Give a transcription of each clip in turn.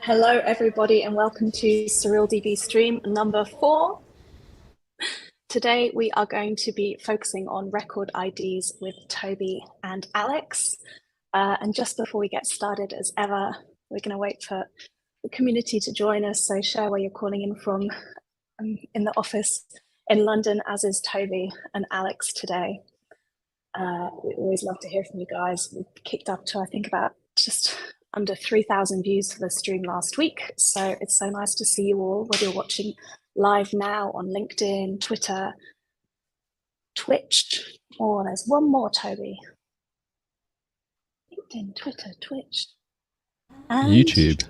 Hello, everybody, and welcome to SurrealDB stream number 4. Today, we are going to be focusing on record IDs with Toby and Alex. And just before we get started, as ever, we're going to wait for the community to join us. So share where you're calling in from. In the office in London, as is Toby and Alex today. We always love to hear from you guys. We kicked up to, I think, about just under 3,000 views for the stream last week. So it's so nice to see you all, whether you're watching live now on LinkedIn, Twitter, Twitch. Oh, there's one more, Toby. LinkedIn, Twitter, Twitch. And YouTube,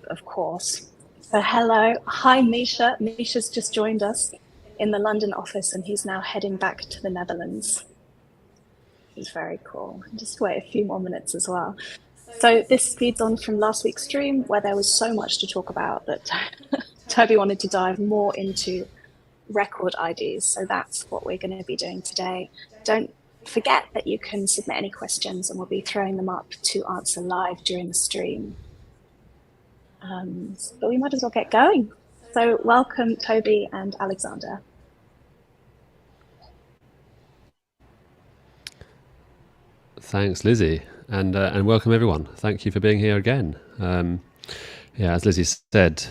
of course. So hello. Hi, Misha. Misha's just joined us in the London office and he's now heading back to the Netherlands. It's very cool. Just wait a few more minutes as well. So this feeds on from last week's stream where there was so much to talk about that Toby wanted to dive more into record IDs. So that's what we're going to be doing today. Don't forget that you can submit any questions and we'll be throwing them up to answer live during the stream. But we might as well get going. So welcome, Toby and Alexander. Thanks, Lizzie, and welcome everyone. Thank you for being here again. Yeah, as Lizzie said,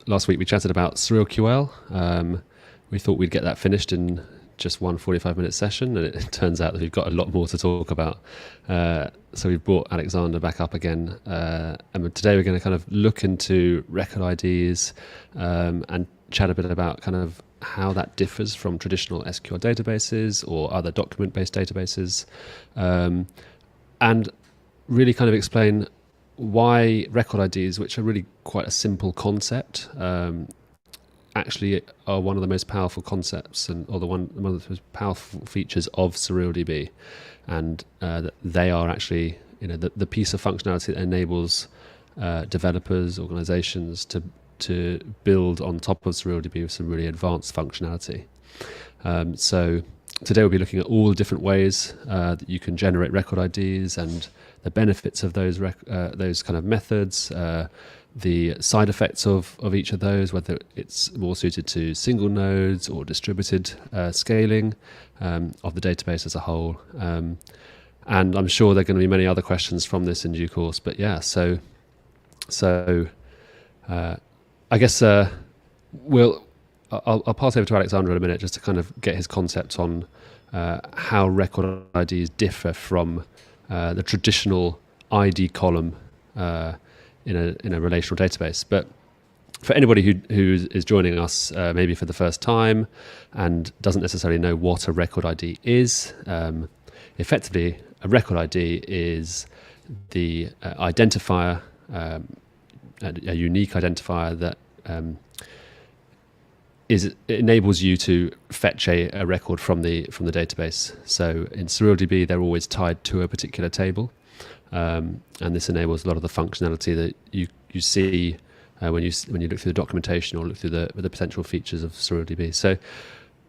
last week we chatted about SurrealQL. We thought we'd get that finished in just one 45-minute session, and it turns out that we've got a lot more to talk about. So we've brought Alexander back up again, and today we're going to kind of look into record IDs and chat a bit about kind of how that differs from traditional SQL databases or other document-based databases, and really kind of explain why record IDs, which are really quite a simple concept, actually are one of the most powerful concepts or one of the most powerful features of SurrealDB, and they are actually the piece of functionality that enables developers, organizations to build on top of SurrealDB with some really advanced functionality. So today we'll be looking at all the different ways that you can generate record IDs and the benefits of those kind of methods, the side effects of each of those, whether it's more suited to single nodes or distributed scaling of the database as a whole. And I'm sure there are going to be many other questions from this in due course. But yeah, so I guess I'll pass over to Alexander in a minute just to kind of get his concept on how record IDs differ from the traditional ID column in a relational database. But for anybody who is joining us maybe for the first time and doesn't necessarily know what a record ID is, effectively a record ID is the identifier, a unique identifier that it enables you to fetch a record from the database. So in SurrealDB, they're always tied to a particular table, and this enables a lot of the functionality that you see when you look through the documentation or look through the potential features of SurrealDB. So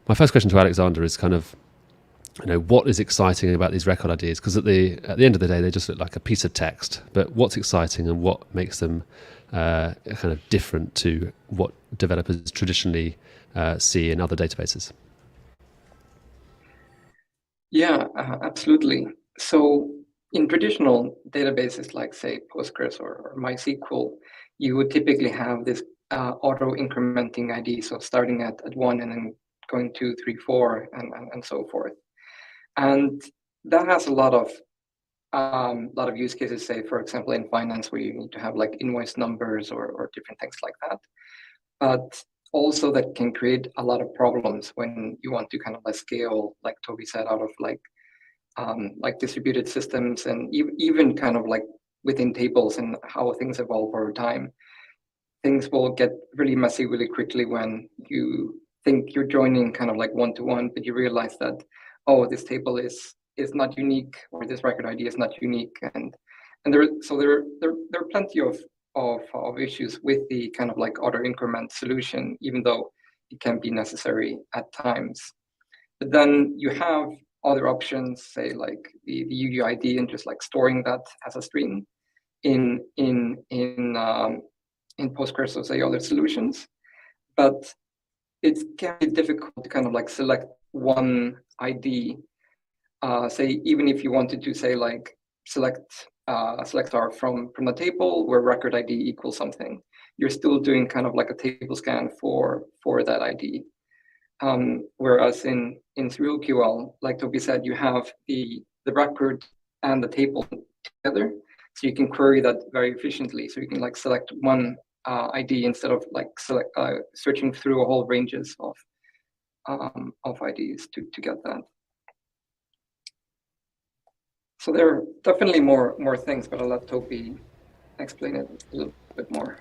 my first question to Alexander is kind of, what is exciting about these record IDs? Because at the end of the day, they just look like a piece of text. But what's exciting and what makes them kind of different to what developers traditionally see in other databases? Yeah, absolutely. So in traditional databases like, say, Postgres or MySQL, you would typically have this auto-incrementing ID, so starting at 1 and then going 2, 3, 4, and so forth. And that has a lot of use cases, say, for example, in finance, where you need to have like invoice numbers or different things like that. But also that can create a lot of problems when you want to kind of scale, like Toby said, out of like distributed systems and even kind of like within tables and how things evolve over time. Things will get really messy really quickly when you think you're joining kind of like one-to-one, but you realize that, oh, this table is not unique, or this record ID is not unique, and there are plenty of issues with the kind of like auto increment solution, even though it can be necessary at times. But then you have other options, say like the UUID, and just like storing that as a string. in Postgres or say other solutions, but it can be difficult to kind of like select one ID. Say even if you wanted to say like select R from the table where record ID equals something, you're still doing kind of like a table scan for that ID. Whereas in SerialQL, like Toby said, you have the record and the table together, so you can query that very efficiently. So you can like select one ID instead of like searching through a whole ranges of IDs to get that. So there are definitely more things, but I'll let Toby explain it a little bit more.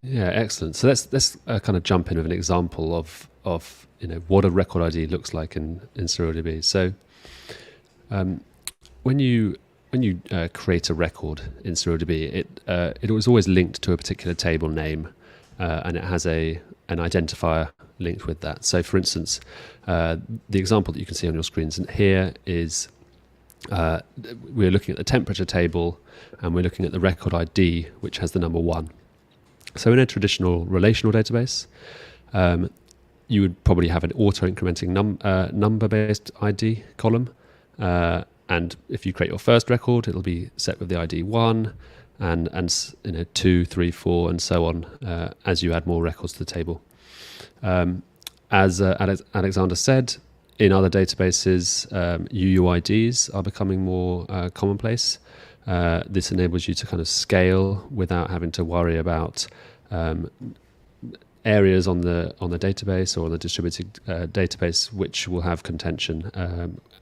Yeah, excellent. So let's kind of jump in with an example of what a record ID looks like in SerialDB. So when you create a record in SerialDB, it was always linked to a particular table name, and it has an identifier linked with that. So for instance, the example that you can see on your screens here is we're looking at the temperature table, and we're looking at the record ID, which has the number 1. So in a traditional relational database, you would probably have an auto-incrementing number-based ID column, and if you create your first record, it'll be set with the ID 1, and 2, 3, 4, and so on as you add more records to the table. As Alexander said, in other databases, UUIDs are becoming more commonplace. This enables you to kind of scale without having to worry about areas on the database or the distributed database which will have contention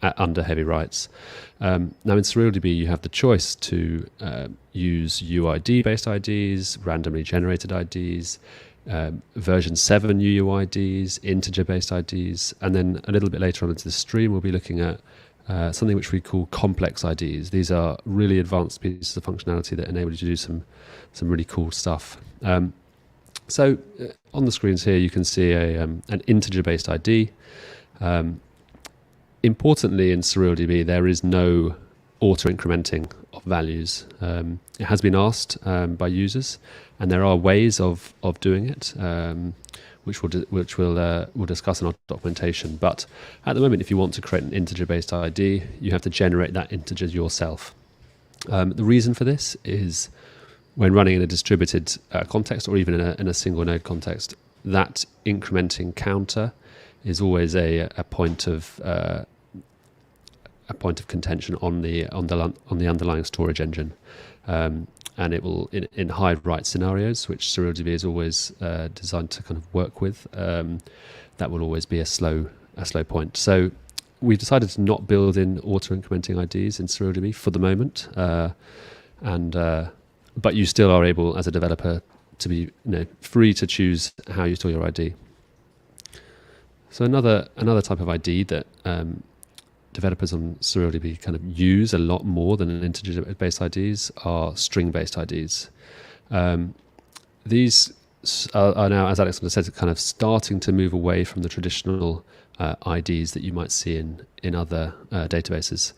under heavy writes. Now in SerialDB you have the choice to use UUID-based IDs, randomly generated IDs, version 7 UUIDs, integer-based IDs, and then a little bit later on into the stream we'll be looking at something which we call complex IDs. These are really advanced pieces of functionality that enable you to do some really cool stuff. So on the screens here you can see an integer-based ID. Importantly, in SerialDB there is no auto-incrementing of values. It has been asked by users, and there are ways of doing it, which we'll discuss in our documentation. But at the moment, if you want to create an integer-based ID, you have to generate that integer yourself. The reason for this is when running in a distributed context, or even in a single node context, that incrementing counter is always a point of contention on the underlying storage engine, and it will in hide write scenarios, which SerialDB is always designed to kind of work with. That will always be a slow point. So we've decided to not build in auto incrementing IDs in SerialDB for the moment, but you still are able as a developer to be free to choose how you store your ID. So another type of ID that developers on SerialDB kind of use a lot more than an integer-based IDs are string-based IDs. These are now, as Alexander said, kind of starting to move away from the traditional IDs that you might see in other databases.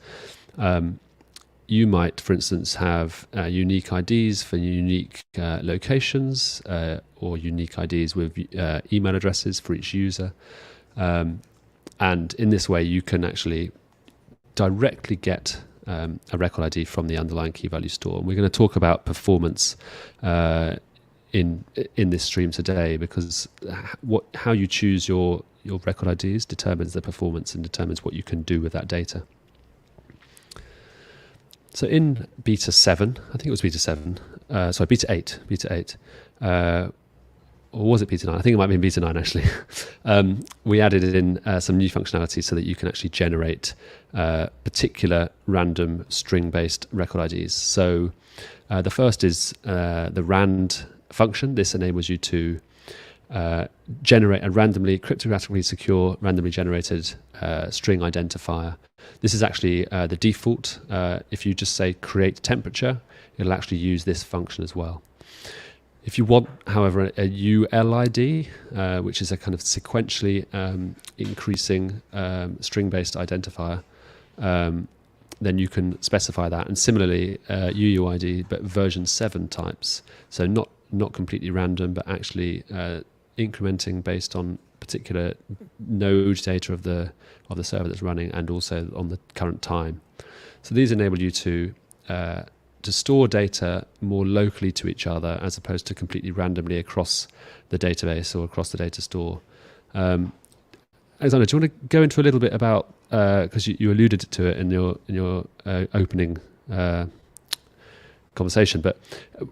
You might, for instance, have unique IDs for unique locations, or unique IDs with email addresses for each user. And in this way, you can actually directly get a record ID from the underlying key value store. And we're going to talk about performance in this stream today, because how you choose your record IDs determines the performance and determines what you can do with that data. So in beta 7, I think it was beta 7, sorry, beta 8, or was it beta 9? I think it might be beta 9 actually. We added in some new functionality so that you can actually generate particular random string-based record IDs. So the first is the rand function. This enables you to generate a randomly, cryptographically secure, randomly generated string identifier. This is actually the default. If you just say create temperature, it'll actually use this function as well. If you want, however, a ULID, which is a kind of sequentially increasing string-based identifier, then you can specify that. And similarly, UUID, but version 7 types. So not completely random, but actually incrementing based on particular node data of the server that's running, and also on the current time. So these enable you to store data more locally to each other, as opposed to completely randomly across the database or across the data store. Alexander, do you want to go into a little bit about, because you alluded to it in your opening conversation, but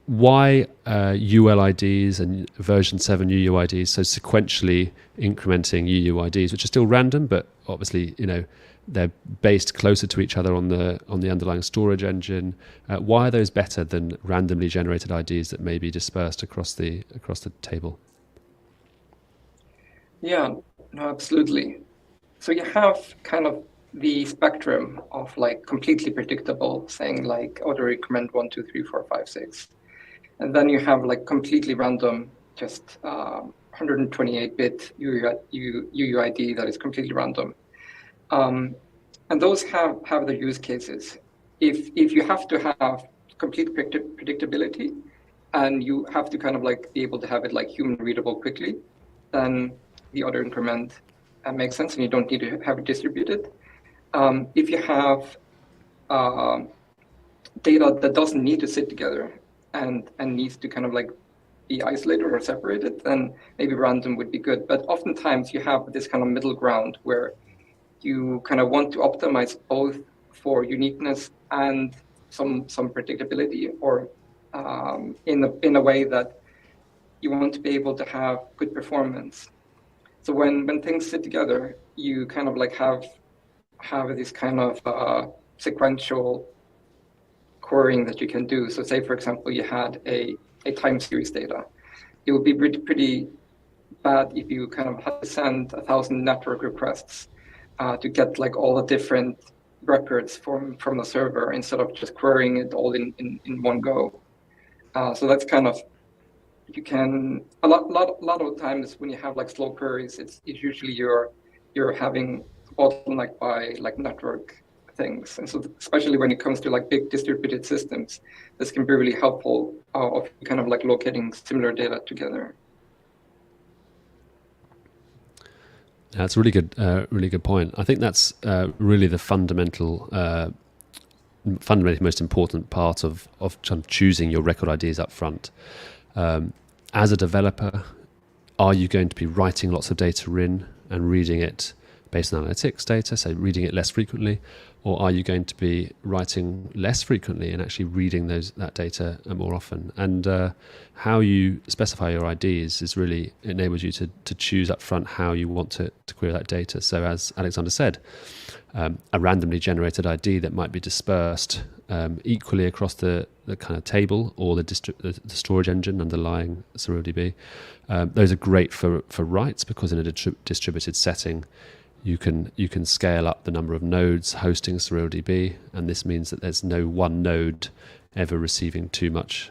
why ULIDs and version 7 UUIDs, so sequentially incrementing UUIDs, which are still random, but obviously they're based closer to each other on the underlying storage engine. Why are those better than randomly generated IDs that may be dispersed across the table? Yeah, no, absolutely. So you have kind of the spectrum of like completely predictable, saying like auto increment 1, 2, 3, 4, 5, 6, and then you have like completely random, just 128-bit UUID that is completely random. And those have their use cases. If you have to have complete predictability, and you have to kind of like be able to have it like human readable quickly, then the auto increment makes sense, and you don't need to have it distributed. If you have data that doesn't need to sit together and needs to kind of like be isolated or separated, then maybe random would be good. But oftentimes you have this kind of middle ground where you kind of want to optimize both for uniqueness and some predictability, or in a way that you want to be able to have good performance. So when things sit together, you kind of like have this kind of sequential querying that you can do. So say, for example, you had a time series data. It would be pretty bad if you kind of had to send 1,000 network requests to get like all the different records from the server, instead of just querying it all in one go. So that's kind of, you can, a lot of times when you have like slow queries, it's usually you're having bottleneck by like network things. And so especially when it comes to like big distributed systems, this can be really helpful of kind of like locating similar data together. That's a really good point. I think that's really the fundamentally most important part of choosing your record IDs up front. As a developer, are you going to be writing lots of data in and reading it based on analytics data, so reading it less frequently, or are you going to be writing less frequently and actually reading that data more often? And how you specify your IDs is really enables you to choose up front how you want to query that data. So as Alexander said, a randomly generated ID that might be dispersed equally across the kind of table or the storage engine underlying SerilDB. Those are great for writes, because in a distributed setting, you can scale up the number of nodes hosting SerilDB, and this means that there's no one node ever receiving too much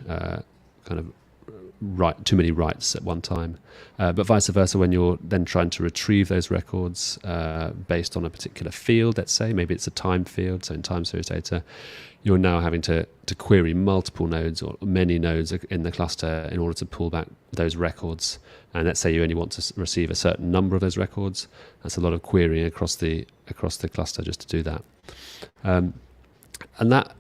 too many writes at one time. But vice versa, when you're then trying to retrieve those records based on a particular field, let's say, maybe it's a time field, so in time series data, you're now having to query multiple nodes or many nodes in the cluster in order to pull back those records. And let's say you only want to receive a certain number of those records. That's a lot of querying across the cluster just to do that. And that,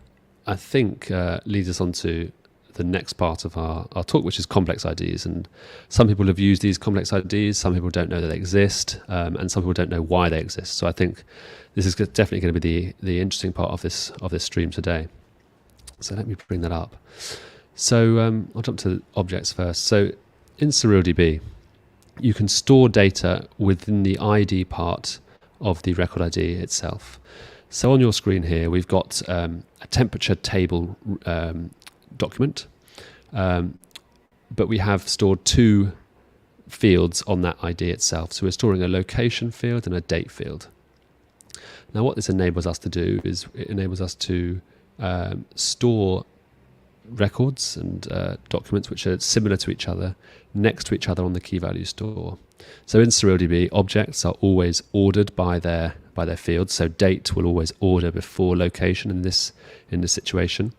I think, leads us on to the next part of our talk, which is complex IDs. And some people have used these complex IDs, some people don't know that they exist, and some people don't know why they exist. So I think this is definitely going to be the interesting part of this stream today. So let me bring that up. So I'll jump to objects first. So in SerilDB, you can store data within the ID part of the record ID itself. So on your screen here, we've got a temperature table document, but we have stored two fields on that ID itself. So we're storing a location field and a date field. Now what this enables us to do is it enables us to store records and documents which are similar to each other next to each other on the key value store. So in SerilDB, objects are always ordered by their their fields. So date will always order before location in this situation,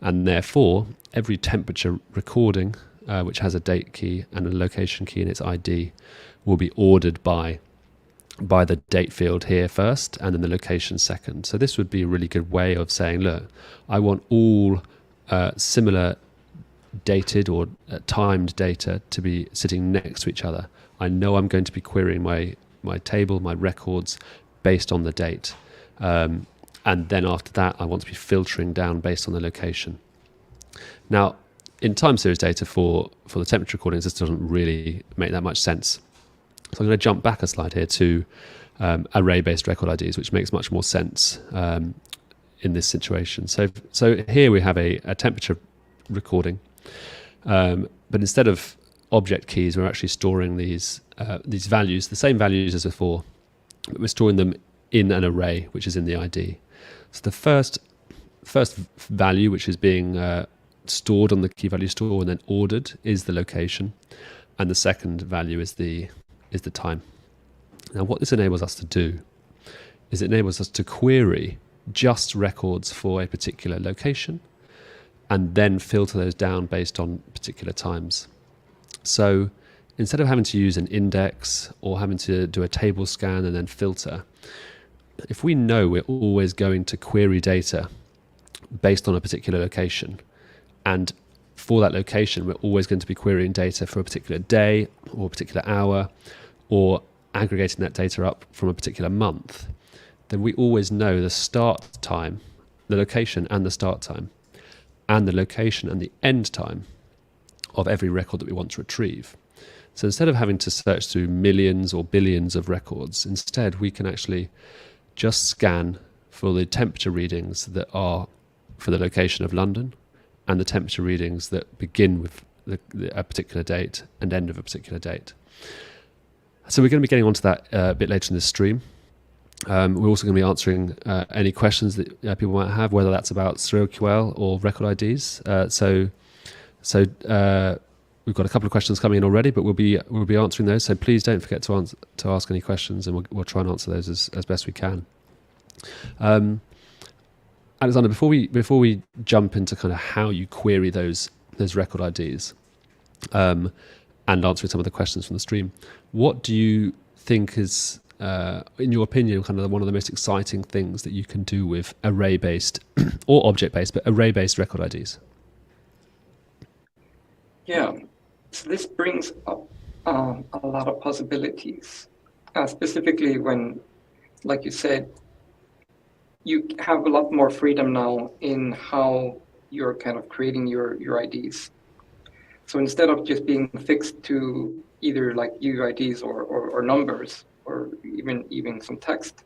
and therefore every temperature recording which has a date key and a location key in its ID will be ordered by the date field here first and then the location second. So this would be a really good way of saying, look, I want all similar dated or timed data to be sitting next to each other. I know I'm going to be querying my table, my records, based on the date. And then after that, I want to be filtering down based on the location. Now, in time series data for the temperature recordings, this doesn't really make that much sense. So I'm going to jump back a slide here to array-based record IDs, which makes much more sense in this situation. So here we have a temperature recording, but instead of object keys, we're actually storing these values, the same values as before, but we're storing them in an array, which is in the ID. So the first value, which is being stored on the key value store and then ordered, is the location, and the second value is the time. Now, what this enables us to do is it enables us to query just records for a particular location and then filter those down based on particular times. So instead of having to use an index or having to do a table scan and then filter, if we know we're always going to query data based on a particular location, and for that location we're always going to be querying data for a particular day or a particular hour, or aggregating that data up from a particular month, then we always know the start time, the location and the start time, and the location and the end time of every record that we want to retrieve. So instead of having to search through millions or billions of records, instead we can actually just scan for the temperature readings that are for the location of London and the temperature readings that begin with a particular date and end of a particular date. So we're going to be getting onto that a bit later in this stream. We're also going to be answering any questions that people might have, whether that's about SerilQL or record IDs. So we've got a couple of questions coming in already, but we'll be answering those. So please don't forget to ask any questions, and we'll try and answer those as best we can. Alexander, before we jump into kind of how you query those record IDs and answering some of the questions from the stream, what do you think is, in your opinion, kind of one of the most exciting things that you can do with array-based or object-based, but array-based record IDs? Yeah, so this brings up a lot of possibilities, specifically when, like you said, you have a lot more freedom now in how you're kind of creating your IDs. So instead of just being fixed to either like UIDs or numbers or even some text,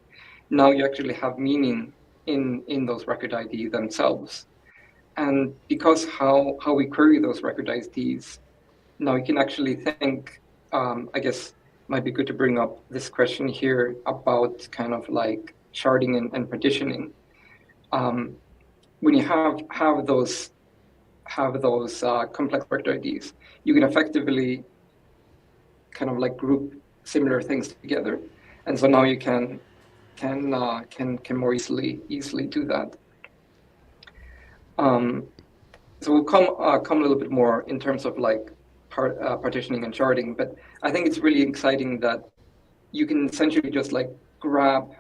now you actually have meaning in those record IDs themselves. And because how we query those record IDs, now you can actually think, I guess might be good to bring up this question here about kind of like sharding and partitioning. When you have those complex record IDs, you can effectively kind of like group similar things together, and so now you can more easily do that. So we'll come a little bit more in terms of like partitioning and sharding, but I think it's really exciting that you can essentially just like grab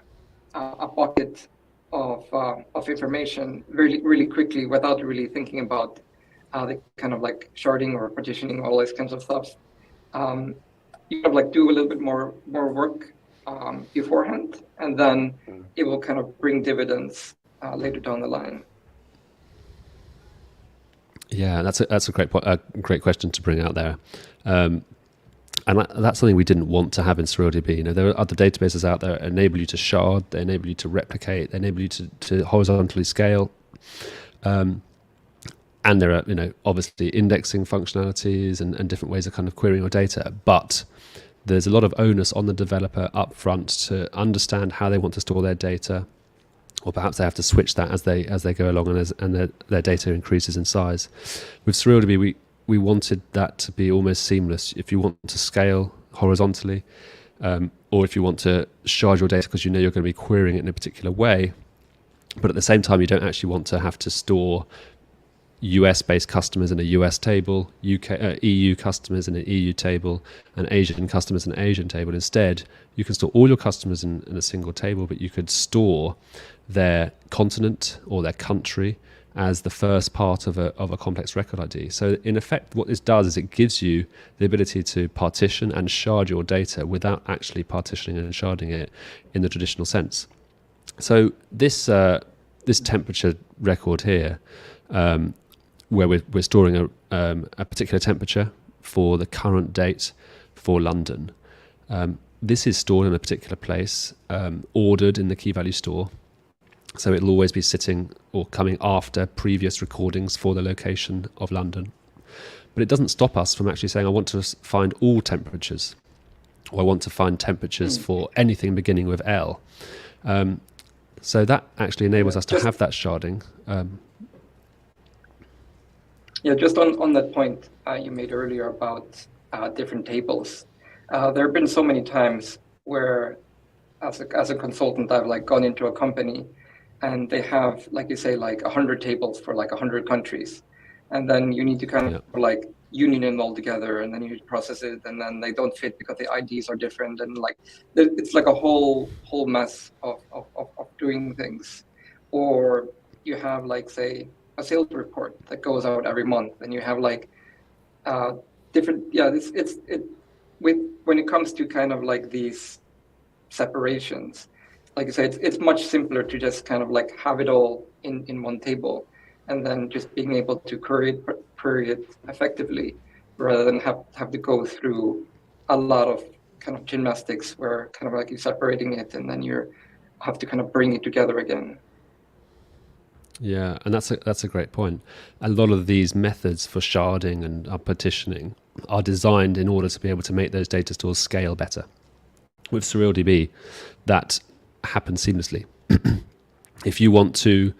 a bucket of information really quickly without really thinking about the kind of like sharding or partitioning, all these kinds of stuff. You kind of like do a little bit more work beforehand, and then it will kind of bring dividends later down the line. Yeah, that's a great question to bring out there, and that's something we didn't want to have in SerilDB. You know, there are other databases out there that enable you to shard, they enable you to replicate, they enable you to horizontally scale, and there are, you know, obviously indexing functionalities and different ways of kind of querying your data. But there's a lot of onus on the developer up front to understand how they want to store their data, or perhaps they have to switch that as they go along and their data increases in size. With SerilDB, we wanted that to be almost seamless. If you want to scale horizontally, or if you want to shard your data because you know you're going to be querying it in a particular way, but at the same time you don't actually want to have to store US-based customers in a US table, EU customers in an EU table, and Asian customers in an Asian table. Instead, you can store all your customers in a single table, but you could store their continent or their country as the first part of a complex record ID. So in effect, what this does is it gives you the ability to partition and shard your data without actually partitioning and sharding it in the traditional sense. So this temperature record here, where we're storing a particular temperature for the current date for London. This is stored in a particular place, ordered in the key value store. So it'll always be sitting or coming after previous recordings for the location of London. But it doesn't stop us from actually saying, I want to find all temperatures, or I want to find temperatures for anything beginning with L. So that actually enables us to have that sharding. Yeah, just on that point you made earlier about different tables. There have been so many times where, as a consultant, I've gone into a company, and they have, like you say, 100 tables for 100 countries, and then you need to kind of union them all together, and then you process it, and then they don't fit because the IDs are different, and it's a whole mess of doing things. Or you have say a sales report that goes out every month, and you have different, when it comes to kind of these separations, like I said, it's much simpler to just kind of have it all in one table, and then just being able to query it effectively, rather than have to go through a lot of kind of gymnastics where kind of you're separating it and then you have to kind of bring it together again. Yeah, and that's a great point. A lot of these methods for sharding and partitioning are designed in order to be able to make those data stores scale better. With SerilDB, that happens seamlessly. If you want to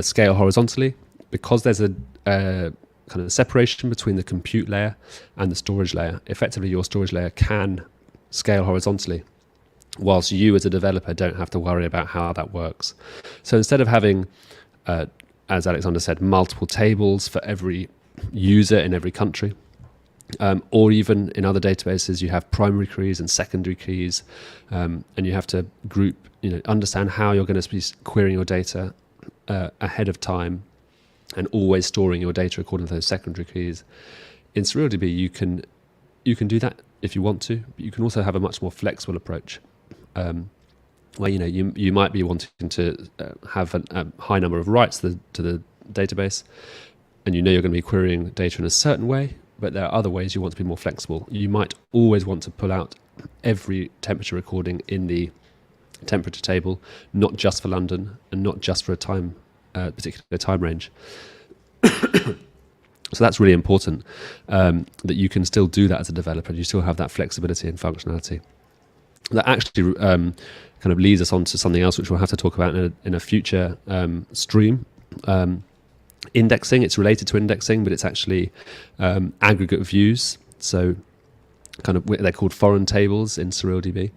scale horizontally, because there's a kind of separation between the compute layer and the storage layer, effectively your storage layer can scale horizontally, whilst you as a developer don't have to worry about how that works. So instead of having, as Alexander said, multiple tables for every user in every country, or even in other databases, you have primary keys and secondary keys, and you have to group, understand how you're going to be querying your data ahead of time, and always storing your data according to those secondary keys. In SerilDB, you can do that if you want to, but you can also have a much more flexible approach, where you might be wanting to have a high number of writes to the database, and you're going to be querying data in a certain way, but there are other ways you want to be more flexible. You might always want to pull out every temperature recording in the temperature table, not just for London and not just for a particular time range. So that's really important, that you can still do that as a developer, and you still have that flexibility and functionality. That actually kind of leads us on to something else which we'll have to talk about in a future stream. Indexing, it's related to indexing, but it's actually aggregate views. So kind of, they're called foreign tables in SerilDB,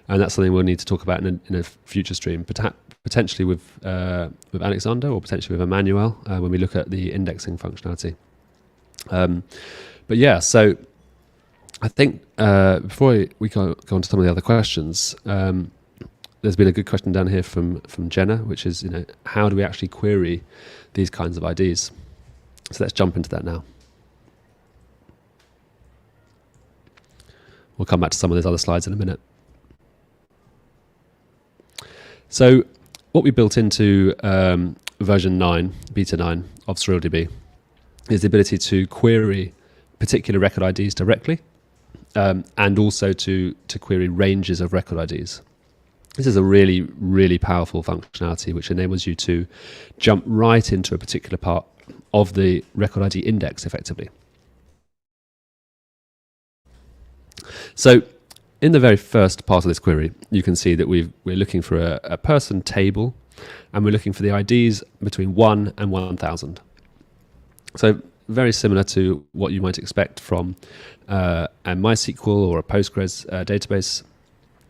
and that's something we'll need to talk about in a future stream, potentially with Alexander, or potentially with Emmanuel, when we look at the indexing functionality. But yeah, so I think before we go on to some of the other questions, there's been a good question down here from Jenna, which is, how do we actually query these kinds of IDs? So let's jump into that now. We'll come back to some of those other slides in a minute. So what we built into version 9, beta 9 of SerilDB, is the ability to query particular record IDs directly, and also to query ranges of record IDs. This is a really, really powerful functionality which enables you to jump right into a particular part of the record ID index effectively. So in the very first part of this query, you can see that we're looking for a person table, and we're looking for the IDs between 1 and 1000. So very similar to what you might expect from a MySQL or a Postgres database.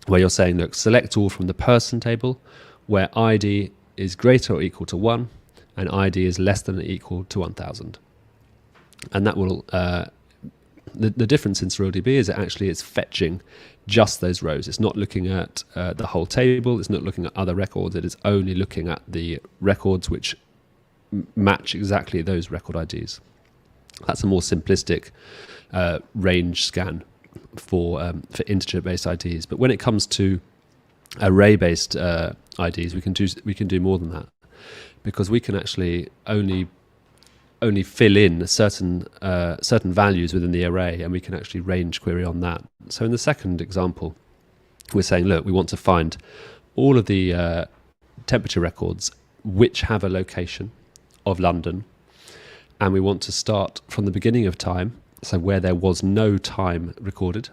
where you're saying, look, select all from the person table where ID is greater or equal to 1 and ID is less than or equal to 1000. And that will, the difference in SerilDB is that actually it's fetching just those rows. It's not looking at the whole table. It's not looking at other records. It is only looking at the records which match exactly those record IDs. That's a more simplistic range scan for integer-based IDs. But when it comes to array-based IDs, we can do more than that, because we can actually only fill in certain values within the array, and we can actually range query on that. So in the second example, we're saying, look, we want to find all of the temperature records which have a location of London, and we want to start from the beginning of time, so where there was no time recorded,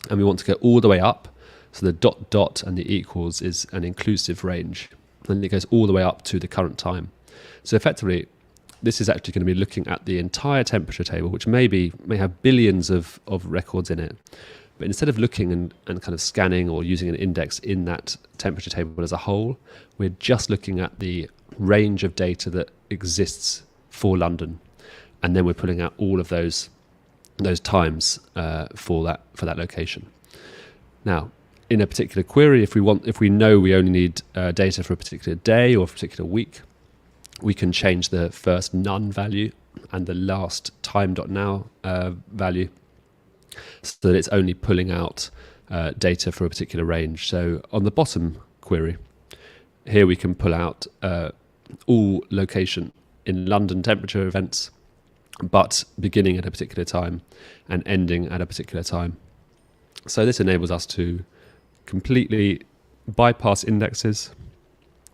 and we want to go all the way up, so the dot dot and the equals is an inclusive range, and it goes all the way up to the current time. So effectively, this is actually going to be looking at the entire temperature table, which may have billions of records in it. But instead of looking and kind of scanning or using an index in that temperature table as a whole, we're just looking at the range of data that exists for London, and then we're pulling out all of those times for that location. Now, in a particular query, if we know we only need data for a particular day or a particular week, we can change the first none value and the last time.now value so that it's only pulling out data for a particular range. So on the bottom query, here we can pull out all location in London temperature events, but beginning at a particular time and ending at a particular time. So this enables us to completely bypass indexes,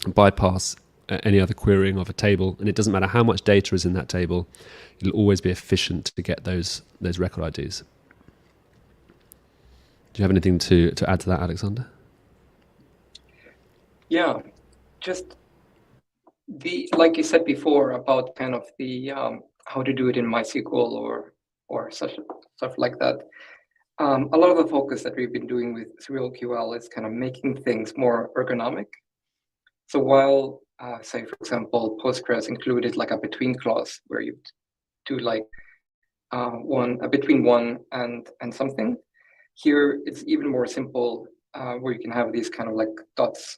bypass any other querying of a table, and it doesn't matter how much data is in that table, it'll always be efficient to get those record IDs. Do you have anything to add to that, Alexander? Yeah, just like you said before about kind of the how to do it in MySQL or stuff like that. A lot of the focus that we've been doing with SerilQL is kind of making things more ergonomic. So while say, for example, Postgres included like a between clause where you do like a between one and something, here it's even more simple where you can have these kind of like dots,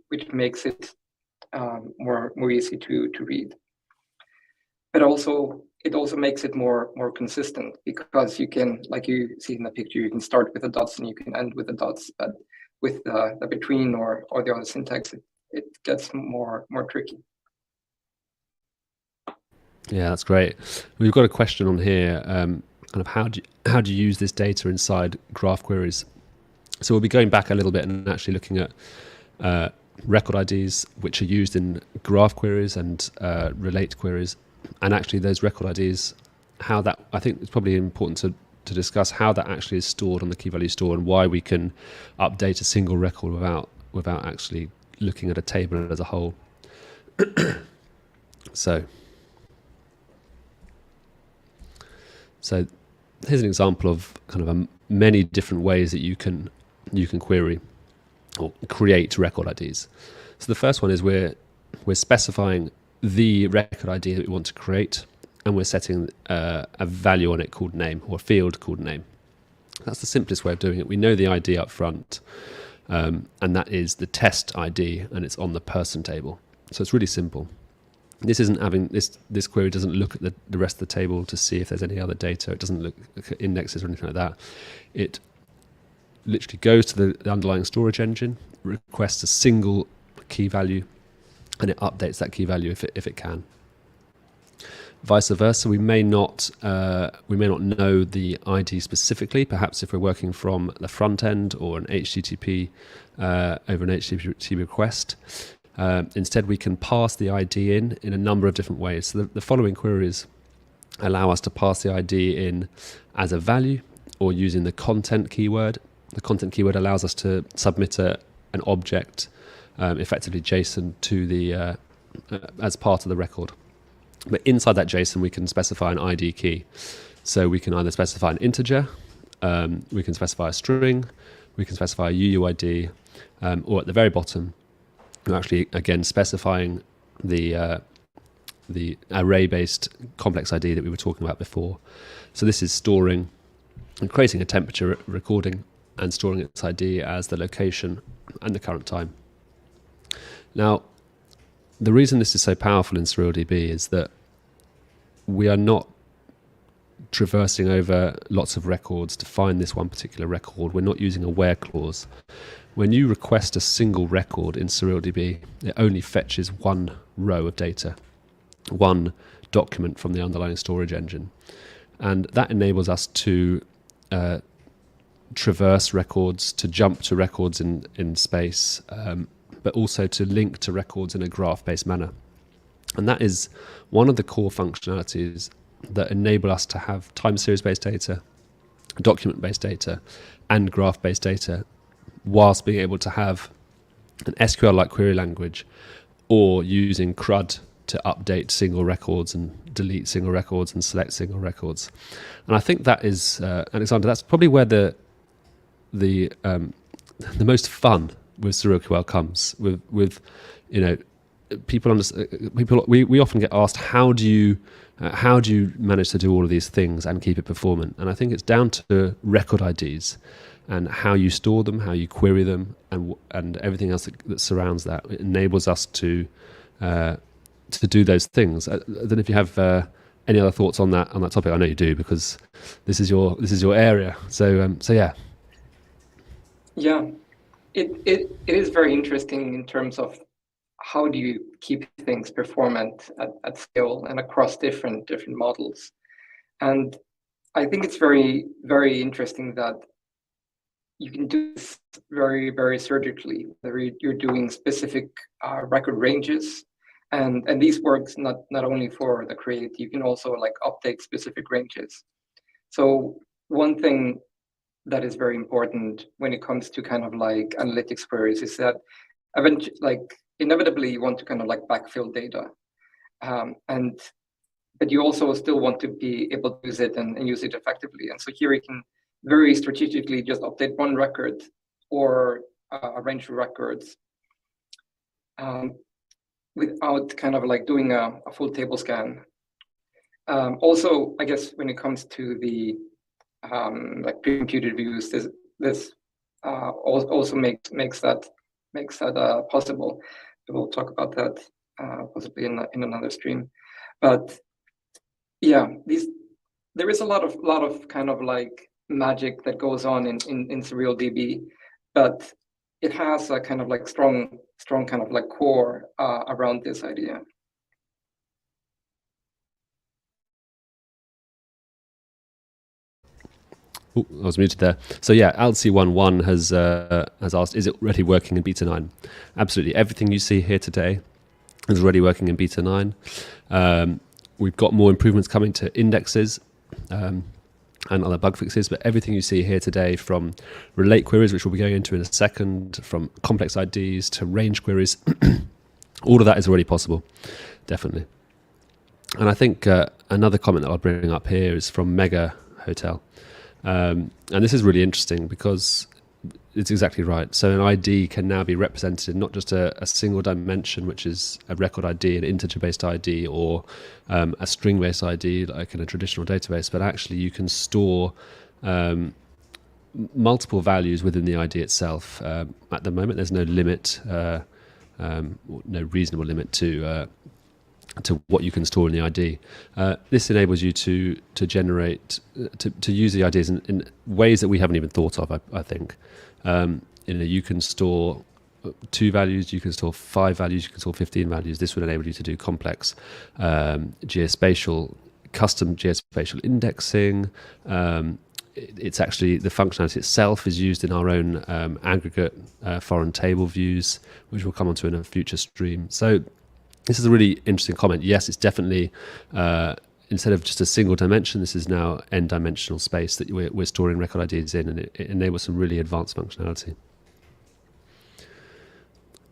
which makes it more easy to read. But also it also makes it more consistent, because you can, like you see in the picture, you can start with the dots and you can end with the dots, but with the between or the other syntax, it gets more tricky. Yeah, that's great. We've got a question on here, kind of how do you use this data inside graph queries? So we'll be going back a little bit and actually looking at record IDs which are used in graph queries and relate queries, and actually those record IDs, how that, I think it's probably important to discuss how that actually is stored on the key value store and why we can update a single record without actually looking at a table as a whole. So here's an example of kind of many different ways that you can query or create record IDs. So the first one is we're specifying the record ID that we want to create, and we're setting a value on it called name, or a field called name. That's the simplest way of doing it. We know the ID up front, and that is the test ID, and it's on the person table. So it's really simple. This isn't having this query doesn't look at the rest of the table to see if there's any other data. It doesn't look at indexes or anything like that. It literally goes to the underlying storage engine, requests a single key value, and it updates that key value if it can. Vice versa, we may not know the ID specifically. Perhaps if we're working from the front end or an HTTP over an HTTP request. Instead, we can pass the ID in a number of different ways. So the following queries allow us to pass the ID in as a value or using the content keyword. The content keyword allows us to submit an object, effectively JSON, to the as part of the record. But inside that JSON, we can specify an ID key. So we can either specify an integer, we can specify a string, we can specify a UUID, or at the very bottom, we're actually again specifying the array-based complex ID that we were talking about before. So this is storing and creating a temperature recording and storing its ID as the location and the current time. Now, the reason this is so powerful in SerilDB is that we are not traversing over lots of records to find this one particular record. We're not using a where clause. When you request a single record in SerilDB, it only fetches one row of data, one document from the underlying storage engine. And that enables us to traverse records, to jump to records in space, but also to link to records in a graph-based manner. And that is one of the core functionalities that enable us to have time series-based data, document-based data, and graph-based data, whilst being able to have an SQL-like query language, or using CRUD to update single records and delete single records and select single records. And I think that is, Alexander, that's probably where the most fun with SerilQL comes with people. We often get asked, how do you manage to do all of these things and keep it performant? And I think it's down to record IDs and how you store them, how you query them, and everything else that surrounds that. It enables us to do those things. I don't know if you have any other thoughts on that topic. I know you do, because this is your area. So yeah. Yeah, it is very interesting in terms of how do you keep things performant at scale and across different models. And I think it's very, very interesting that you can do this very, very surgically, whether you're doing specific record ranges. And these works not only for the create, you can also like update specific ranges. So one thing that is very important when it comes to kind of like analytics queries is that inevitably you want to kind of like backfill data, but you also still want to be able to use it and use it effectively. And so here you can very strategically just update one record or a range of records without kind of like doing a full table scan. Also, I guess when it comes to the like pre-computed views, this also makes that possible. We'll talk about that possibly in another stream. But yeah, there is a lot of kind of like magic that goes on in SerilDB, but it has a kind of like strong kind of like core around this idea. Ooh, I was muted there. So yeah, ALC11 has asked, is it already working in Beta 9? Absolutely. Everything you see here today is already working in Beta 9. We've got more improvements coming to indexes and other bug fixes, but everything you see here today, from relate queries, which we'll be going into in a second, from complex IDs to range queries, all of that is already possible, definitely. And I think another comment that I'll bring up here is from Mega Hotel. And this is really interesting because it's exactly right. So an ID can now be represented in not just a single dimension, which is a record ID, an integer-based ID, or a string-based ID like in a traditional database, but actually you can store multiple values within the ID itself. At the moment, there's no limit, no reasonable limit to what you can store in the ID. This enables you to generate, to use the IDs in ways that we haven't even thought of, I think. You can store 2 values, you can store 5 values, you can store 15 values. This would enable you to do complex geospatial, custom geospatial indexing. It's actually, the functionality itself is used in our own aggregate foreign table views, which we'll come onto in a future stream. So this is a really interesting comment. Yes, it's definitely, instead of just a single dimension, this is now n-dimensional space that we're storing record IDs in, and it enables some really advanced functionality.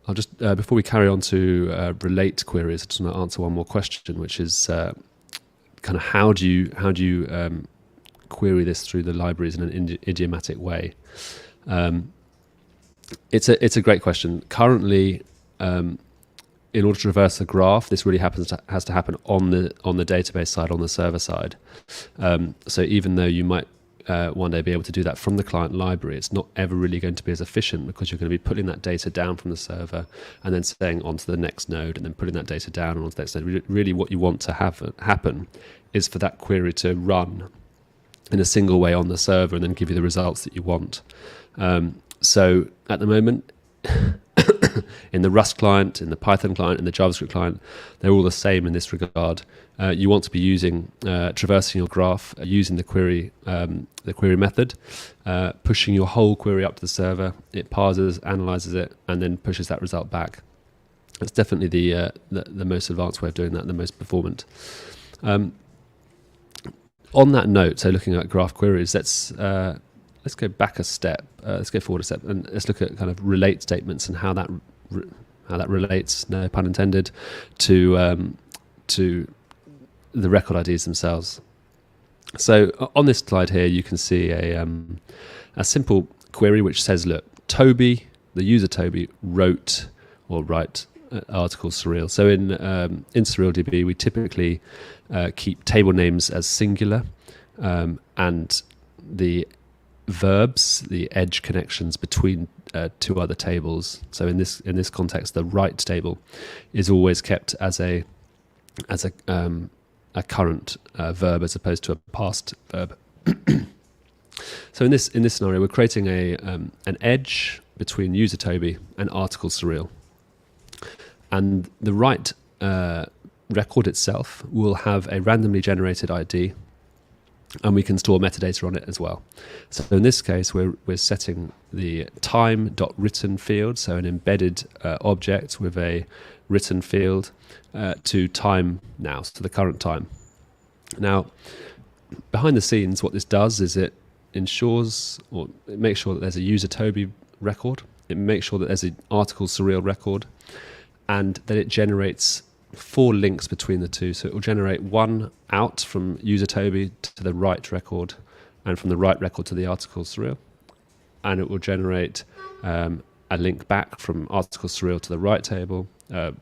I'll just, before we carry on to relate queries, I just want to answer one more question, which is kind of how do you query this through the libraries in an idiomatic way? It's a great question. Currently, in order to traverse the graph, this really has to happen on the database side, on the server side. So even though you might one day be able to do that from the client library, it's not ever really going to be as efficient, because you're going to be putting that data down from the server and then saying onto the next node, and then putting that data down onto the next node. Really what you want to have happen is for that query to run in a single way on the server and then give you the results that you want. So at the moment, in the Rust client, in the Python client, in the JavaScript client, they're all the same in this regard. You want to be using traversing your graph, using the query method, pushing your whole query up to the server. It parses, analyzes it, and then pushes that result back. It's definitely the most advanced way of doing that, the most performant. On that note, so looking at graph queries, let's go back a step. Let's go forward a step, and let's look at kind of relate statements and how that relates, no pun intended, to the record IDs themselves. So on this slide here, you can see a simple query which says, look, Toby, the user Toby, wrote or write article Surreal. So in SurrealDB, we typically keep table names as singular, and the verbs, the edge connections between two other tables. So in this context, the write table is always kept as a current verb as opposed to a past verb. So in this scenario, we're creating an edge between user Toby and article Surreal, and the write record itself will have a randomly generated ID, and we can store metadata on it as well. So in this case, we're setting the time.written field, so an embedded object with a written field, to time now, so the current time. Now, behind the scenes, what this does is it ensures, or it makes sure that there's a user Toby record, it makes sure that there's an article Surreal record, and that it generates 4 links between the two. So it will generate one out from user Toby to the write record, and from the write record to the article Surreal, and it will generate a link back from article Surreal to the write table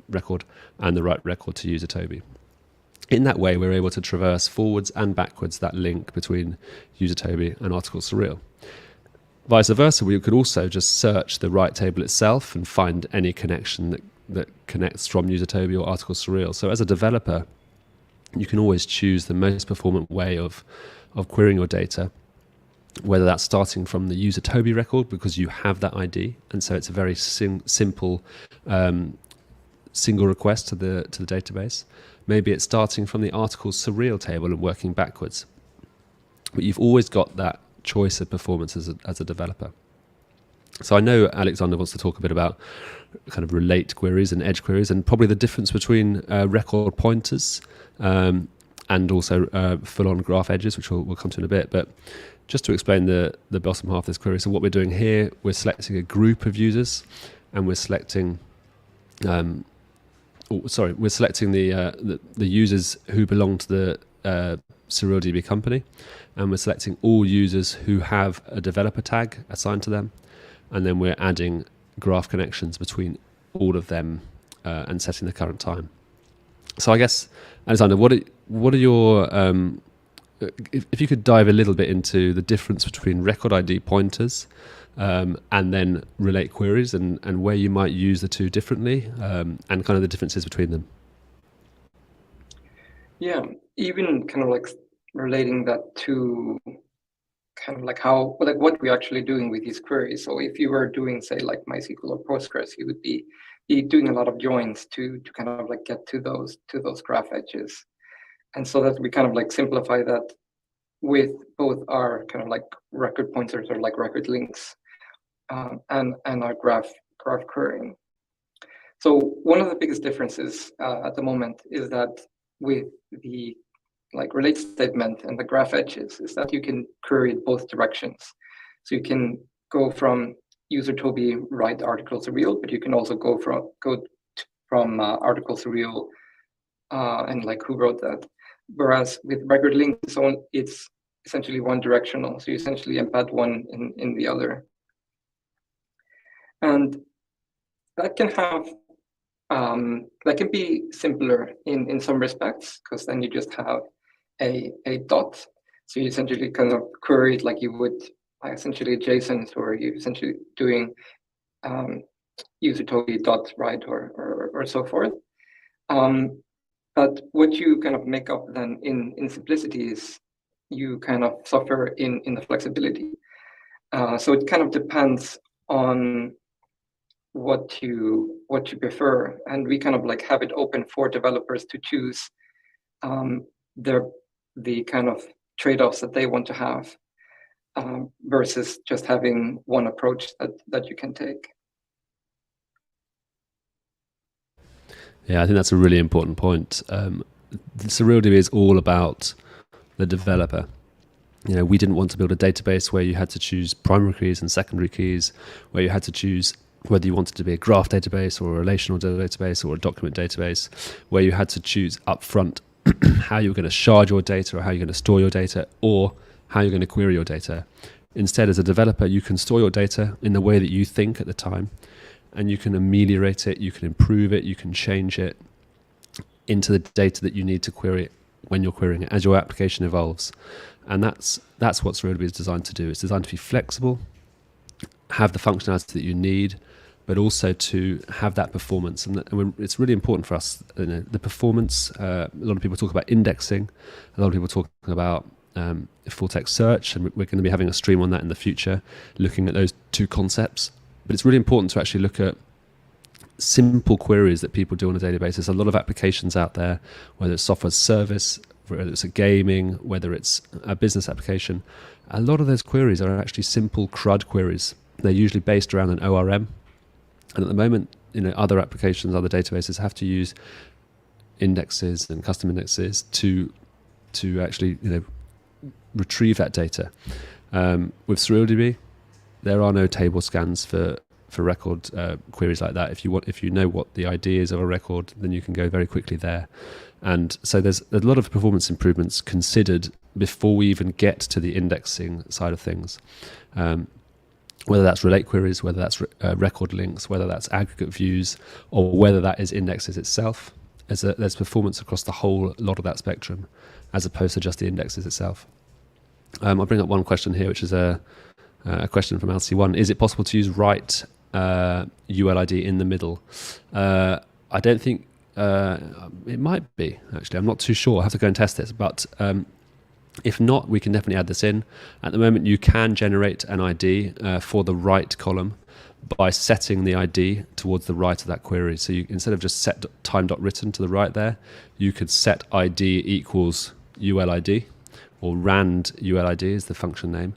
record, and the write record to user Toby. In that way, we're able to traverse forwards and backwards that link between user Toby and article Surreal. Vice versa, we could also just search the write table itself and find any connection that connects from user Toby or article Surreal. So as a developer, you can always choose the most performant way of querying your data, whether that's starting from the user Toby record because you have that ID, and so it's a very simple single request to the database. Maybe it's starting from the article Surreal table and working backwards. But you've always got that choice of performance as a developer. So I know Alexander wants to talk a bit about kind of relate queries and edge queries, and probably the difference between record pointers and also full-on graph edges, which we'll come to in a bit. But just to explain the bottom half of this query, so what we're doing here, we're selecting a group of users, and we're selecting we're selecting the users who belong to the SurrealDB company, and we're selecting all users who have a developer tag assigned to them, and then we're adding graph connections between all of them and setting the current time. So I guess, Alexander, what are your if you could dive a little bit into the difference between record ID pointers and then relate queries, and where you might use the two differently, and kind of the differences between them. Yeah, even kind of like relating that to kind of like what we're actually doing with these queries. So if you were doing, say, like MySQL or Postgres, you would be doing a lot of joins to kind of like get to those graph edges. And so that we kind of like simplify that with both our kind of like record pointers or like record links and our graph querying. So one of the biggest differences at the moment is that with the like relate statement and the graph edges is that you can query it both directions. So you can go from user Toby write article Surreal, but you can also go from article Surreal and like who wrote that. Whereas with record links, it's essentially one directional. So you essentially embed one in the other. And that can have that can be simpler in some respects, because then you just have a dot. So you essentially kind of query it like you would essentially JSON, or you essentially doing user Toby dot write or so forth. But what you kind of make up then in simplicity is you kind of suffer in the flexibility. So it kind of depends on what you prefer, and we kind of like have it open for developers to choose the kind of trade-offs that they want to have, versus just having one approach that you can take. Yeah, I think that's a really important point. SurrealDB is all about the developer. We didn't want to build a database where you had to choose primary keys and secondary keys, where you had to choose whether you wanted to be a graph database or a relational database or a document database, where you had to choose upfront how you're going to shard your data, or how you're going to store your data, or how you're going to query your data. Instead, as a developer, you can store your data in the way that you think at the time, and you can ameliorate it, you can improve it, you can change it into the data that you need to query it when you're querying it as your application evolves. And that's what SurrealDB is designed to do. It's designed to be flexible, have the functionality that you need, but also to have that performance. And it's really important for us, the performance. A lot of people talk about indexing. A lot of people talk about full text search, and we're going to be having a stream on that in the future, looking at those two concepts. But it's really important to actually look at simple queries that people do on a daily basis. A lot of applications out there, whether it's software service, whether it's a gaming, whether it's a business application, a lot of those queries are actually simple CRUD queries. They're usually based around an ORM. And at the moment, other applications, other databases have to use indexes and custom indexes to actually retrieve that data. With SurrealDB, there are no table scans for record queries like that. If you know what the ID is of a record, then you can go very quickly there. And so there's a lot of performance improvements considered before we even get to the indexing side of things. Whether that's relate queries, whether that's record links, whether that's aggregate views, or whether that is indexes itself. There's performance across the whole lot of that spectrum, as opposed to just the indexes itself. I'll bring up one question here, which is a question from LC1. Is it possible to use write ULID in the middle? I don't think it might be, actually. I'm not too sure. I have to go and test this. But if not, we can definitely add this in. At the moment, you can generate an ID for the write column by setting the ID towards the right of that query. So instead of just set time.written to the right there, you could set ID equals ULID, or rand ULID is the function name.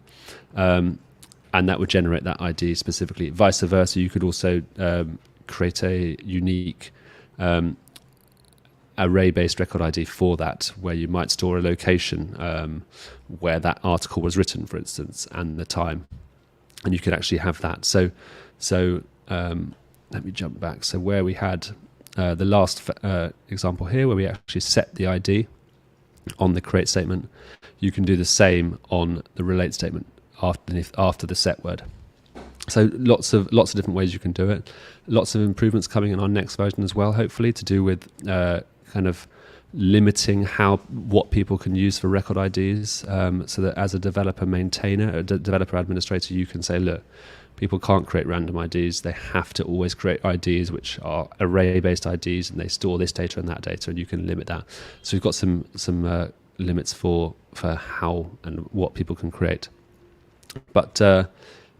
And that would generate that ID specifically. Vice versa, you could also create a unique array-based record ID for that, where you might store a location where that article was written, for instance, and the time. And you could actually have that. So let me jump back. So where we had the last example here, where we actually set the ID on the create statement, you can do the same on the relate statement after the set word. So lots of different ways you can do it. Lots of improvements coming in our next version as well, hopefully, to do with kind of limiting what people can use for record IDs, so that as a developer maintainer, a developer administrator, you can say, look, people can't create random IDs. They have to always create IDs which are array-based IDs, and they store this data and that data, and you can limit that. So we've got some limits for how and what people can create. But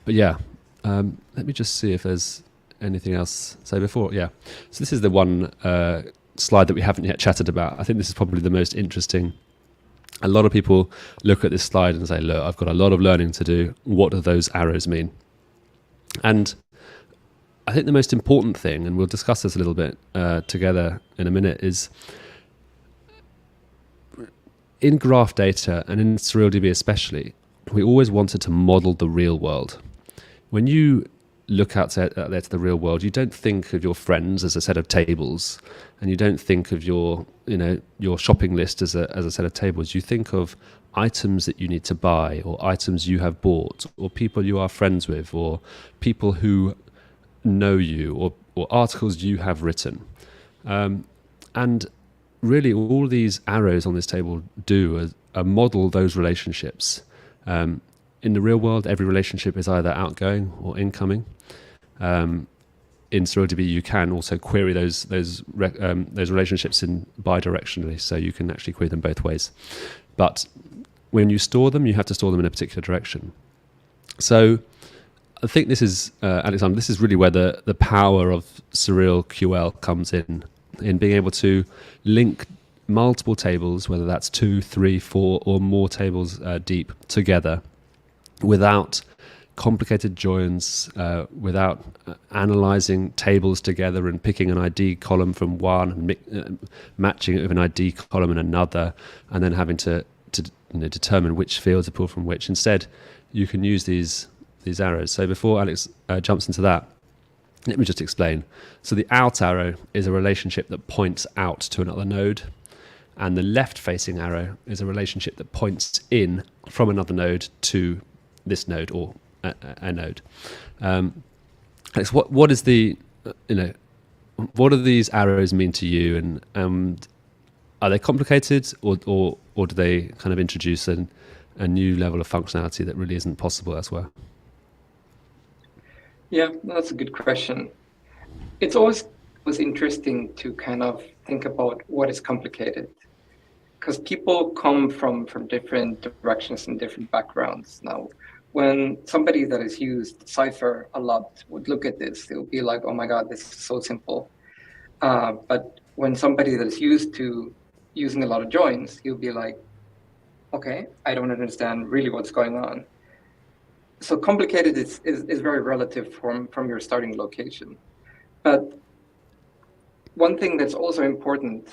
yeah, let me just see if there's anything else. So this is the one slide that we haven't yet chatted about. I think this is probably the most interesting. A lot of people look at this slide and say, look, I've got a lot of learning to do. What do those arrows mean? And I think the most important thing, and we'll discuss this a little bit together in a minute, is in graph data, and in SurrealDB especially, we always wanted to model the real world. When you look out there to the real world, you don't think of your friends as a set of tables, and you don't think of your shopping list as a set of tables. You think of items that you need to buy, or items you have bought, or people you are friends with, or people who know you, or articles you have written. And really all these arrows on this table do are model those relationships. In the real world, every relationship is either outgoing or incoming. In SerilDB, you can also query those relationships in bidirectionally, so you can actually query them both ways. But when you store them, you have to store them in a particular direction. So I think this is, Alexander, this is really where the power of SerilQL comes in being able to link multiple tables, whether that's 2, 3, 4, or more tables deep together, without complicated joins, without analyzing tables together and picking an ID column from one and matching it with an ID column in another, and then having to determine which fields are pulled from which. Instead, you can use these arrows. So before Alex jumps into that, let me just explain. So the out arrow is a relationship that points out to another node, and the left-facing arrow is a relationship that points in from another node to this node or a node. Alex, what is the what do these arrows mean to you, and are they complicated, or do they kind of introduce a new level of functionality that really isn't possible elsewhere? Yeah, that's a good question. It's always was interesting to kind of think about what is complicated, because people come from different directions and different backgrounds. Now, when somebody that has used Cypher a lot would look at this, they'll be like, oh my God, this is so simple. But when somebody that is used to using a lot of joins, he'll be like, okay, I don't understand really what's going on. So complicated is very relative from your starting location. But one thing that's also important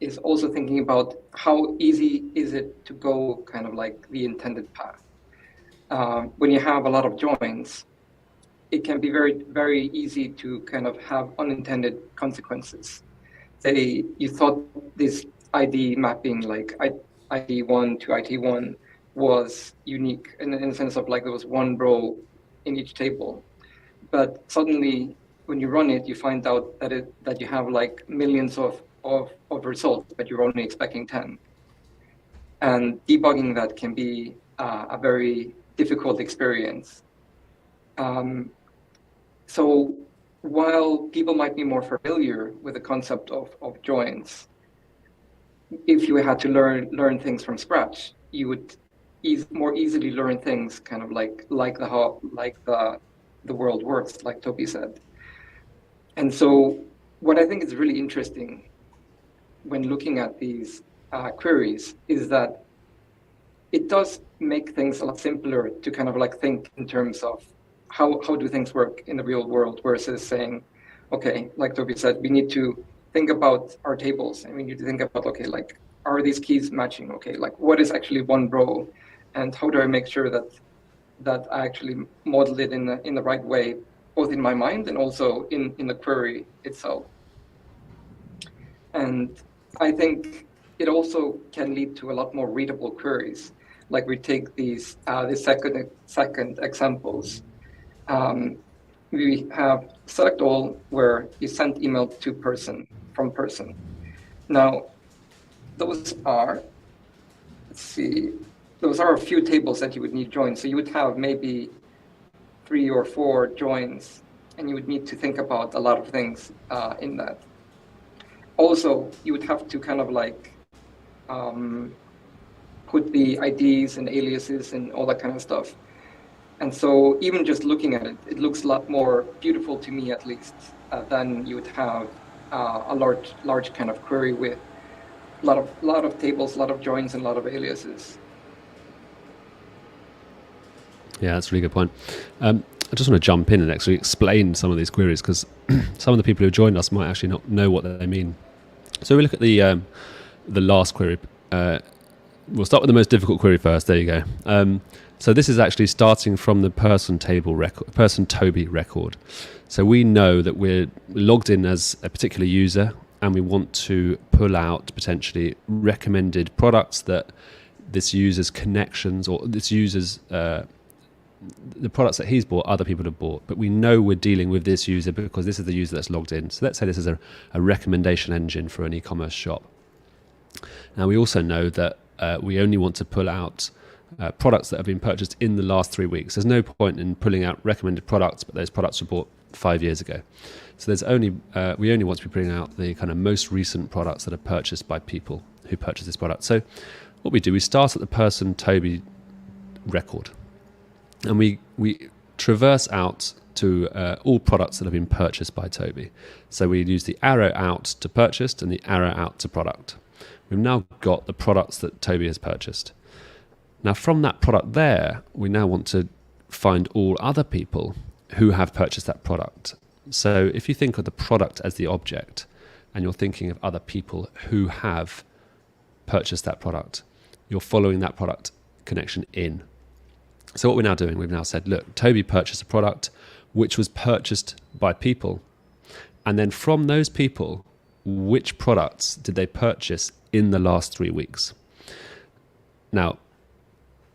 is also thinking about how easy is it to go kind of like the intended path. When you have a lot of joins, it can be very, very easy to kind of have unintended consequences. Say you thought this ID mapping, like ID1 to IT1, was unique in the sense of like there was one row in each table, but suddenly when you run it, you find out that you have like millions of results, but you're only expecting 10. And debugging that can be a very difficult experience. So while people might be more familiar with the concept of joins, if you had to learn things from scratch, you would more easily learn things kind of like the world works, like Toby said. And so what I think is really interesting when looking at these queries is that it does make things a lot simpler to kind of like think in terms of how do things work in the real world, versus saying, okay, like Toby said, we need to think about our tables, and we need to think about, okay, like, are these keys matching? Okay, like what is actually one row, and how do I make sure that I actually model it in the right way, both in my mind and also in the query itself. And I think it also can lead to a lot more readable queries. Like we take these second examples. We have select all, where you send email to person from person. Now, those are, let's see, those are a few tables that you would need joins. So you would have maybe 3 or 4 joins, and you would need to think about a lot of things in that. Also, you would have to kind of like put the IDs and aliases and all that kind of stuff. And so even just looking at it, it looks a lot more beautiful to me, at least, than you would have a large kind of query with a lot of tables, a lot of joins, and a lot of aliases. Yeah, that's a really good point. I just want to jump in and actually explain some of these queries, because some of the people who joined us might actually not know what they mean. So we look at the last query. We'll start with the most difficult query first. There you go. So this is actually starting from the person Toby record. So we know that we're logged in as a particular user, and we want to pull out potentially recommended products that this user's connections or this user's the products that he's bought, other people have bought, but we know we're dealing with this user because this is the user that's logged in. So let's say this is a recommendation engine for an e-commerce shop. Now we also know that we only want to pull out products that have been purchased in the last 3 weeks. There's no point in pulling out recommended products, but those products were bought 5 years ago. So we only want to be putting out the kind of most recent products that are purchased by people who purchase this product. So what we do, we start at the person Toby record, and we traverse out to all products that have been purchased by Toby. So we use the arrow out to purchased and the arrow out to product. We've now got the products that Toby has purchased. Now from that product there, we now want to find all other people who have purchased that product. So if you think of the product as the object and you're thinking of other people who have purchased that product, you're following that product connection in. So what we're now doing, we've now said, look, Toby purchased a product which was purchased by people. And then from those people, which products did they purchase in the last 3 weeks? Now,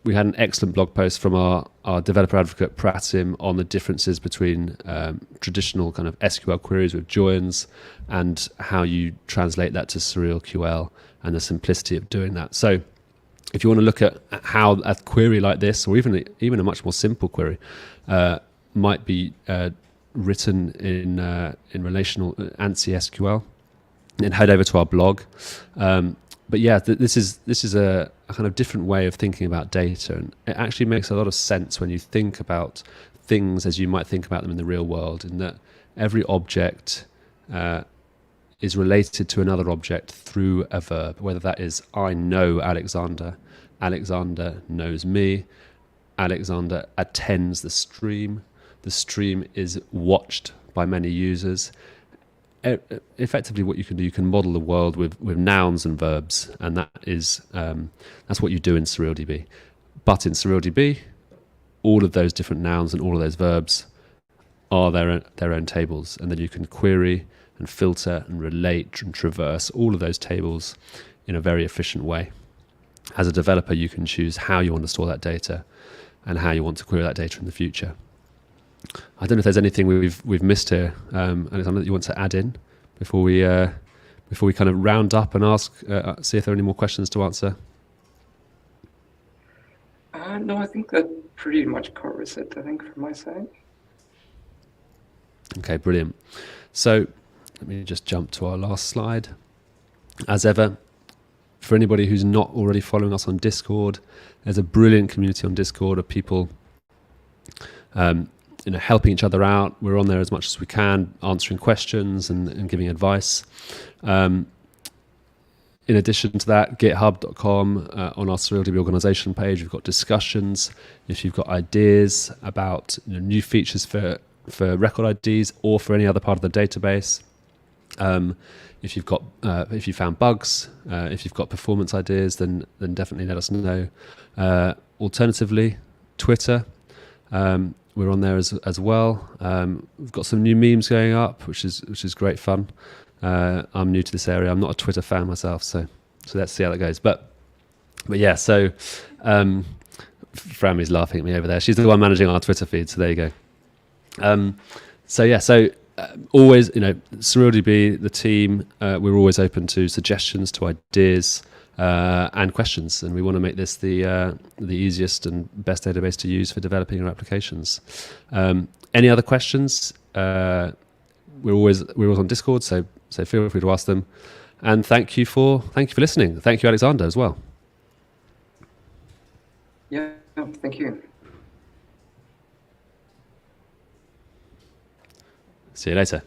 we had an excellent blog post from our developer advocate, Pratim, on the differences between traditional kind of SQL queries with joins and how you translate that to SerilQL and the simplicity of doing that. So if you want to look at how a query like this, or even a much more simple query, might be written in relational ANSI SQL, then head over to our blog. But yeah, this is a kind of different way of thinking about data, and it actually makes a lot of sense when you think about things as you might think about them in the real world, in that every object is related to another object through a verb, whether that is I know Alexander, Alexander knows me, Alexander attends the stream is watched by many users. Effectively what you can do, you can model the world with nouns and verbs, and that's what you do in SerilDB. But in SerilDB, all of those different nouns and all of those verbs are their own tables, and then you can query and filter and relate and traverse all of those tables in a very efficient way. As a developer, you can choose how you want to store that data and how you want to query that data in the future. I don't know if there's anything we've missed here, Alexander, that you want to add in before we kind of round up and see if there are any more questions to answer. No, I think that pretty much covers it, I think, from my side. Okay, brilliant. So let me just jump to our last slide. As ever, for anybody who's not already following us on Discord, there's a brilliant community on Discord of people helping each other out. We're on there as much as we can, answering questions and giving advice. In addition to that, github.com, on our SerilDB organization page, we've got discussions. If you've got ideas about new features for record IDs or for any other part of the database, if you found bugs, if you've got performance ideas, then definitely let us know. Alternatively, Twitter. We're on there as well. We've got some new memes going up, which is great fun. I'm new to this area. I'm not a Twitter fan myself, so let's see how that goes. But yeah, so Frami's laughing at me over there. She's the one managing our Twitter feed, so there you go. Always, SerilDB, the team, we're always open to suggestions, to ideas, and questions, and we want to make this the easiest and best database to use for developing your applications. Any other questions? We're always on Discord, so feel free to ask them. And thank you for listening. Thank you, Alexander, as well. Yeah, thank you. See you later.